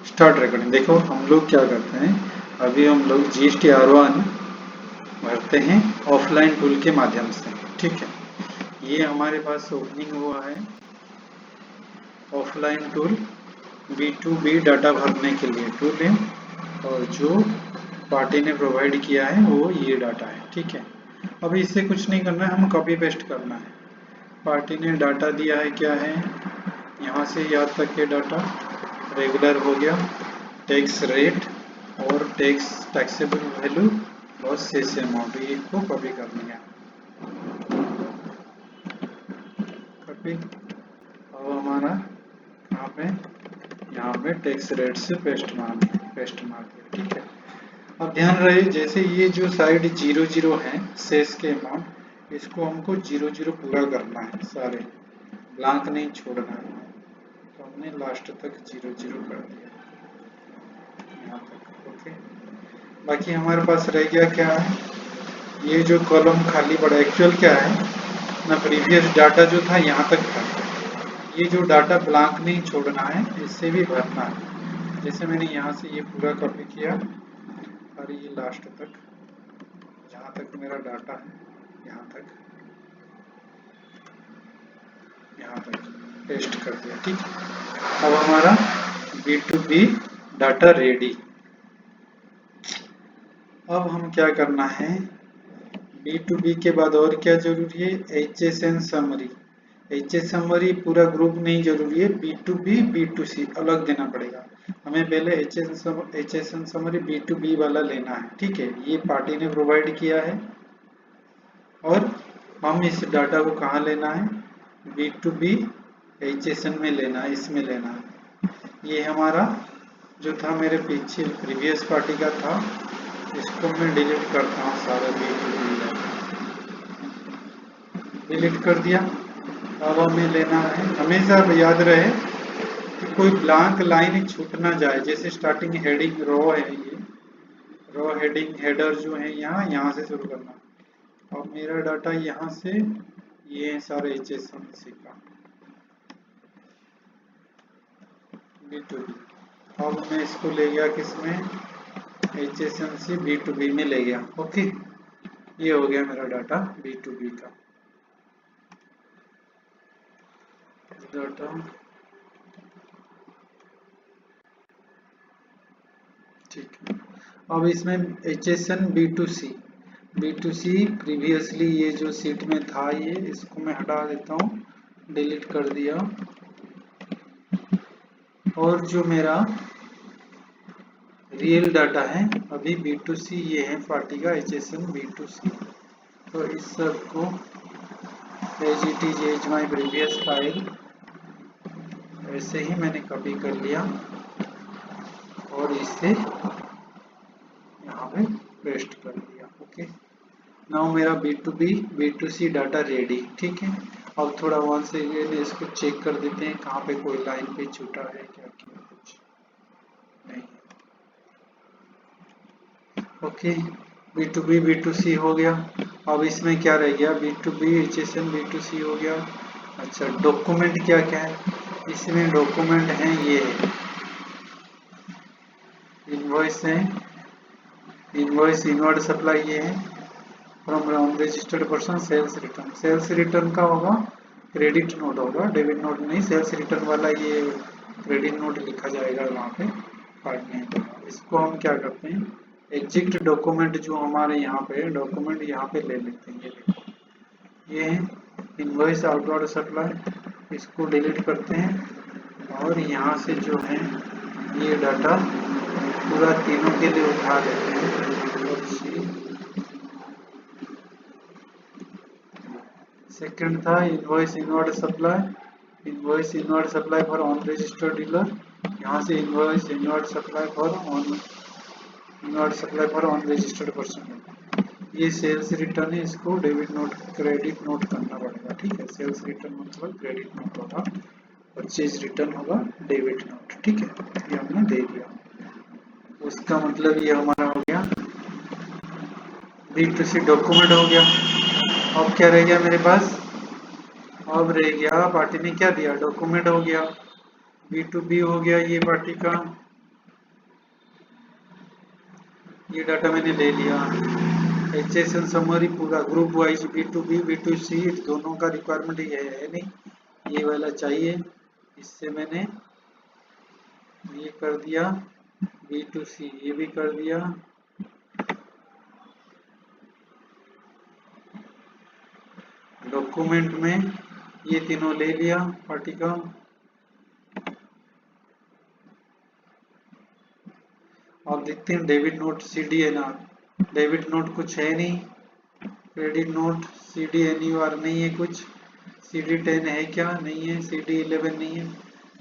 Start recording. देखो हम लोग क्या करते हैं, अभी हम लोग GST R1 भरते हैं ऑफलाइन टूल के माध्यम से। ठीक है, ये हमारे पास ओपनिंग हुआ है ऑफलाइन टूल B2B डाटा भरने के लिए टूल है, और जो पार्टी ने प्रोवाइड किया है वो ये डाटा है। ठीक है, अभी इससे कुछ नहीं करना है, हम कॉपी पेस्ट करना है। पार्टी ने डाटा दिया है, क्या है, यहाँ से यहाँ तक के डाटा रेगुलर हो गया, टैक्स रेट और टैक्सेबल वैल्यू और शेष अमाउंट, ये को कॉपी कर लिया, कॉपी। अब हमारा यहाँ पे टैक्स रेट से पेस्ट मार दिया। ठीक है, अब ध्यान रहे जैसे ये जो साइड 0 है शेष के अमाउंट, इसको हमको 0 पूरा करना है, सारे ब्लैंक नहीं छोड़ना है। तो हमने लास्ट तक 0 कर दिया यहाँ तक। ओके, बाकी हमारे पास रह गया क्या है, ये जो कॉलम खाली पड़ा, एक्चुअल क्या है ना, प्रीवियस डाटा जो था यहाँ तक था, ये जो डाटा ब्लैंक नहीं छोड़ना है, इससे भी भरना है। जैसे मैंने यहाँ से ये पूरा कॉपी किया और ये लास्ट तक जहाँ तक मेरा डाटा है यहाँ तक पेस्ट कर दिया। ठीक है, अब हमारा B2B डाटा रेडी। अब हम क्या करना है, B2B के बाद और क्या जरूरी है, HSN समरी। HSN समरी पूरा ग्रुप नहीं जरूरी है, B2B B2C अलग देना पड़ेगा हमें। पहले HSN समरी B2B वाला लेना है। ठीक है, ये पार्टी ने प्रोवाइड किया है, और हम इस डाटा को कहाँ लेना है, B2B HSN में लेना है, इसमें लेना है। ये हमारा जो था मेरे पीछे प्रीवियस पार्टी का था, इसको मैं डिलीट करता हूँ, सारा B2B डिलीट कर दिया। अब हमें लेना है, हमेशा याद रहे कि कोई ब्लैंक लाइन छूट ना जाए। जैसे स्टार्टिंग हेडिंग रो है, ये रो हेडिंग हेडर जो है यहाँ से शुरू करना। अब मेरा डाटा यहाँ से, ये है सारे HSN का B2B। अब मैं इसको ले गया किसमें, HSN B2B में ले गया। ओके, ये हो गया मेरा डाटा B2B का डाटा। ठीक है, अब इसमें HSN B2C प्रीवियसली ये जो सीट में था, ये इसको मैं हटा देता हूँ, डिलीट कर दिया। और जो मेरा रियल डाटा है अभी B2C, ये है पार्टी का HSN B2C। तो इस सब को as it is as my previous file ऐसे ही मैंने कॉपी कर लिया और इसे यहाँ पे पेस्ट कर दिया। ओके, नाउ मेरा B2B B2C डाटा रेडी। ठीक है, अब थोड़ा वन से इसको चेक कर देते हैं, कहाँ पे कोई लाइन पे छूटा है क्या, कुछ नहीं। ओके, B2B B2C हो गया। अब इसमें क्या रह गया, B2B HSN B2C हो गया। अच्छा, डॉक्यूमेंट क्या क्या है इसमें, डॉक्यूमेंट है ये इनवॉइस है, इनवॉइस इनवर्ड सप्लाई ये है, from unregistered person sales return. Sales return का होगा, क्रेडिट नोट होगा, डेबिट नोट नहीं। सेल्स रिटर्न वाला ये क्रेडिट नोट लिखा जाएगा वहाँ पे पार्ट नहीं होगा। इसको हम क्या करते हैं, एग्जिट डॉक्यूमेंट जो हमारे यहाँ पे डॉक्यूमेंट यहाँ पे ले लेते हैं। ये देखो, ये है इनवॉइस आउटवर्ड सप्लाई, इसको डिलीट करते हैं और यहाँ से जो है ये डाटा पूरा तीनों के लिए उठा देते हैं। सेकंड था invoice inward supply for on registered dealer. यहाँ से invoice inward supply for on registered person. ये सेल्स रिटर्न है, इसको डेबिट नोट क्रेडिट नोट करना पड़ेगा। ठीक है, सेल्स रिटर्न मतलब क्रेडिट नोट होगा, परचेज रिटर्न होगा डेबिट नोट। ठीक है, ये हमने दे दिया। उसका मतलब ये हमारा हो गया B2C डॉक्यूमेंट हो गया। अब क्या रह गया मेरे पास, अब रह गया पार्टी ने क्या दिया, डॉक्यूमेंट हो गया, B2B हो गया ये पार्टी का, ये डाटा मैंने ले लिया। HSN समरी पूरा ग्रुप वाइज B2B B2C दोनों का रिक्वायरमेंट ये है नहीं, ये वाला चाहिए, इससे मैंने ये कर दिया। B2C ये भी कर दिया। डॉक्यूमेंट में ये तीनों ले लिया पार्टिकल। अब देखते हैं debit note CDNR। Debit note कुछ है नहीं, क्रेडिट नोट CDNUR नहीं है कुछ, CD10 है क्या, नहीं है, CD11 नहीं है।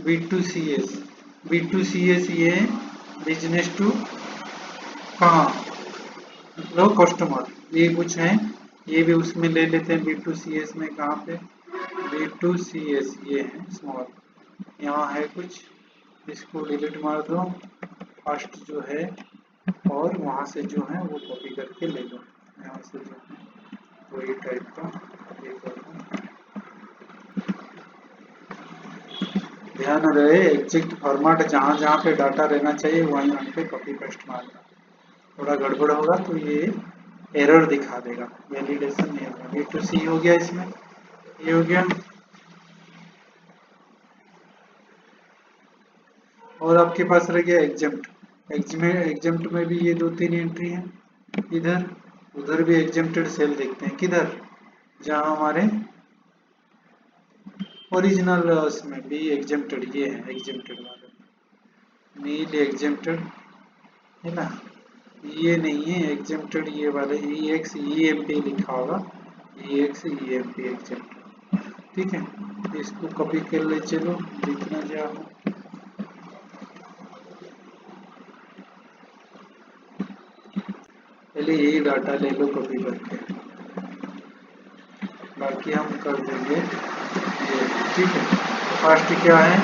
B2CS B2CS ये बिजनेस टू कहाँ, मतलब कस्टमर, ये कुछ है, ये भी उसमें ले लेते हैं। B2CS में कहाँ पे, B2CS ये है स्मॉल, यहाँ है कुछ, इसको डिलीट मार दो, फर्स्ट जो है, और वहाँ से जो है वो कॉपी करके ले लो, यहाँ से जो है वही टाइप का ये कर दो। ध्यान रहे एग्जैक्ट फॉर्मेट जहाँ जहाँ पे डाटा रहना चाहिए वहीं वहीं पे कॉपी पेस्ट मारना, थोड़ा गड़बड़ होगा तो ये एरर दिखा देगा, वैलिडेशन नहीं होगा। B2C हो गया, इसमें ये हो गया। और आपके पास रह गया एग्जेम्प्ट। एग्जेम्प्ट में भी ये 2-3 एंट्री है। इधर उधर भी एग्जेम्प्टेड सेल देखते हैं, किधर, जहाँ हमारे ओरिजिनल उसमें भी एग्जेम्प्टेड ये है, एग्जेम्प्टेड वाले नील एग्जेम्प्टेड है ना, ये नहीं है एग्जेम्प्टेड, ये वाले EXEMP लिखा होगा, EXEMP एग्जेम्प्टेड, ठीक है। इसको कॉपी कर ले, चलो जितना चाहो। पहले यही डाटा ले लो कॉपी करके, बाकी हम कर देंगे ये, ठीक है। फर्स्ट क्या है,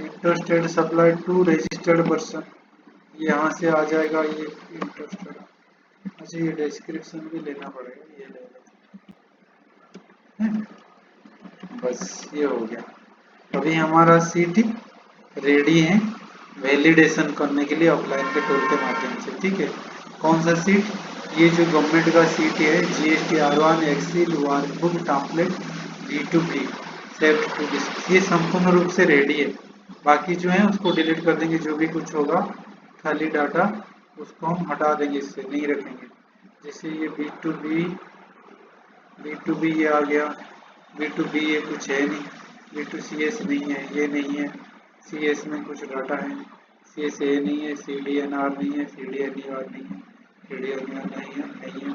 interested supply to registered person, यहाँ से आ जाएगा ये इंटरेस्टेड। अच्छा ये डिस्क्रिप्शन भी लेना पड़ेगा, ये ले लेते हैं, बस ये हो गया। अभी हमारा सीट रेडी है वैलिडेशन करने के लिए ऑफलाइन के टूल के माध्यम से, ठीक है। कौन सा सीट, ये जो गवर्नमेंट का सीट है GST R1 excel workbook template B2B saved to disk, ये संपूर्ण रूप से रेडी है। बाकी जो है उसको डिलीट कर देंगे, जो भी कुछ होगा खाली डाटा उसको हम हटा देंगे, इससे नहीं रखेंगे। जैसे ये B2B ये आ गया, B2B ये कुछ है नहीं, B2CS नहीं है, ये नहीं है, CS में कुछ डाटा है, CS ये नहीं है, CDNR नहीं है, CDNUR नहीं है, CDNUR नहीं है, नहीं है,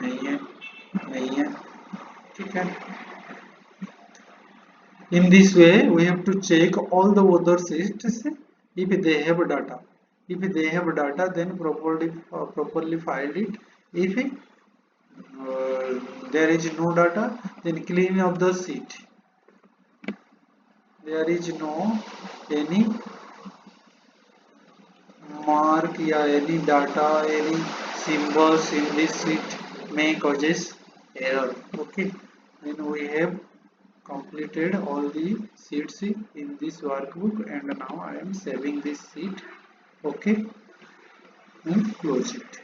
नहीं है, नहीं है, ठीक है। In this way we have to check all the other sheets if they have data. If they have data, then properly filed it. If there is no data, then clean up the sheet. There is no any mark या any data, any symbols in this sheet may causes error. Okay, then we have completed all the sheets in this workbook, and now I am saving this sheet. Okay, and close it.